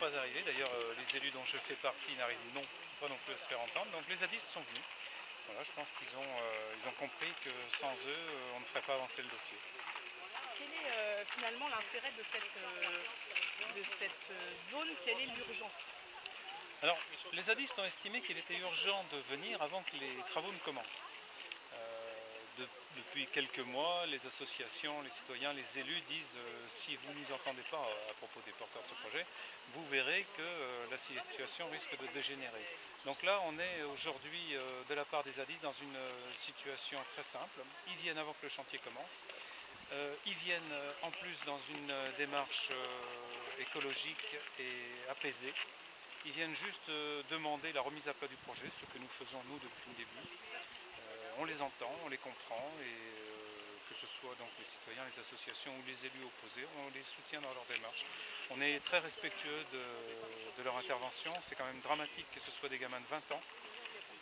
pas arrivés. D'ailleurs, les élus dont je fais partie n'arrivent pas non plus à se faire entendre. Donc les zadistes sont venus. Voilà, je pense qu'ils ont compris que sans eux, on ne ferait pas avancer le dossier. Quel est finalement l'intérêt de cette zone? Quelle est l'urgence? Alors, les zadistes ont estimé qu'il était urgent de venir avant que les travaux ne commencent. Depuis quelques mois, les associations, les citoyens, les élus disent si vous ne nous entendez pas à propos des porteurs de ce projet, vous verrez que la situation risque de dégénérer. Donc là, on est aujourd'hui de la part des zadistes dans une situation très simple. Ils viennent avant que le chantier commence. Ils viennent en plus dans une démarche écologique et apaisée. Ils viennent juste demander la remise à plat du projet, ce que nous faisons nous depuis le début. On les entend, on les comprend et que ce soit donc les citoyens, les associations ou les élus opposés, on les soutient dans leur démarche. On est très respectueux de leur intervention. C'est quand même dramatique que ce soit des gamins de 20 ans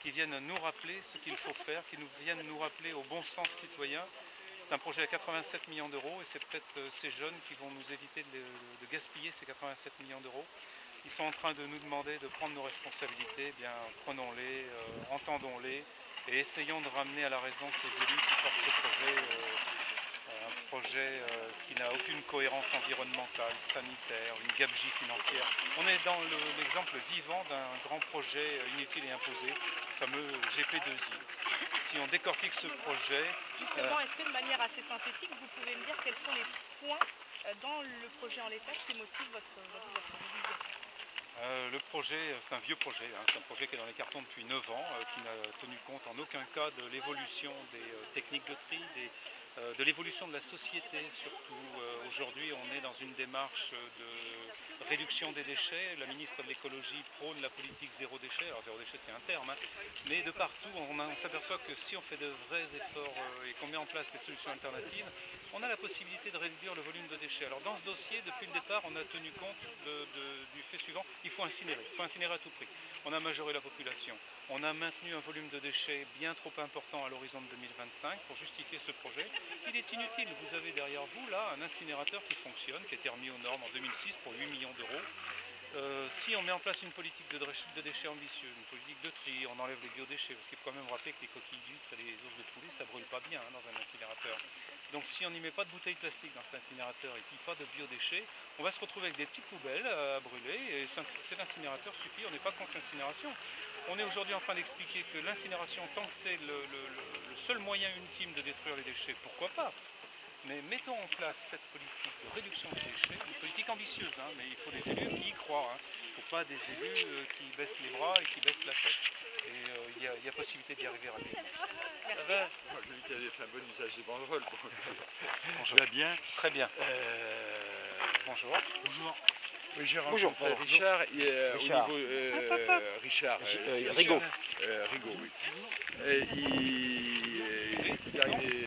qui viennent nous rappeler ce qu'il faut faire, qui viennent nous rappeler au bon sens citoyen. C'est un projet à 87 millions d'euros et c'est peut-être ces jeunes qui vont nous éviter de gaspiller ces 87 millions d'euros. Ils sont en train de nous demander de prendre nos responsabilités. Eh bien, prenons-les, entendons-les et essayons de ramener à la raison ces élus qui portent ce projet, un projet qui n'a aucune cohérence environnementale, sanitaire, une gabegie financière. On est dans l'exemple vivant d'un grand projet inutile et imposé, le fameux GP2I. Si on décortique ce projet... Justement, est-ce que de manière assez synthétique, vous pouvez me dire quels sont les points dans le projet en l'état qui motivent votre mobilisation? Le projet, c'est un vieux projet, hein, c'est un projet qui est dans les cartons depuis 9 ans, qui n'a tenu compte en aucun cas de l'évolution des techniques de tri, de l'évolution de la société surtout. Aujourd'hui, on est dans une démarche de réduction des déchets. La ministre de l'écologie prône la politique zéro déchet. Alors zéro déchet, c'est un terme, hein, mais de partout, on s'aperçoit que si on fait de vrais efforts et qu'on met en place des solutions alternatives, on a la possibilité de réduire le volume de déchets. Alors dans ce dossier, depuis le départ, on a tenu compte du fait suivant, il faut incinérer à tout prix. On a majoré la population, on a maintenu un volume de déchets bien trop important à l'horizon de 2025 pour justifier ce projet. Il est inutile, vous avez derrière vous là un incinérateur qui fonctionne, qui a été remis aux normes en 2006 pour 8 millions d'euros. Si on met en place une politique de déchets ambitieuse, une politique de tri, on enlève les biodéchets, parce qu'il faut quand même rappeler que les coquilles d'huîtres et les os de poulet, ça ne brûle pas bien hein, dans un incinérateur. Donc si on n'y met pas de bouteilles plastiques dans cet incinérateur et puis pas de biodéchets, on va se retrouver avec des petites poubelles à brûler et cet incinérateur suffit, on n'est pas contre l'incinération. On est aujourd'hui en train d'expliquer que l'incinération, tant que c'est le seul moyen ultime de détruire les déchets, pourquoi pas? Mais mettons en place cette politique de réduction des déchets, une politique ambitieuse, hein, mais il faut des élus qui y croient. Hein. Il ne faut pas des élus qui baissent les bras et qui baissent la tête. Et il y a possibilité d'y arriver rapidement. Moi, je me dis qu'il avait fait un bon usage des banderoles. Bonjour. Va bien. Très bien. Bonjour. Bonjour. Oui, j'ai Bonjour. rencontré Richard. Richard. Au niveau, Richard. Rigaud. Rigaud, oui. Et il est arrivé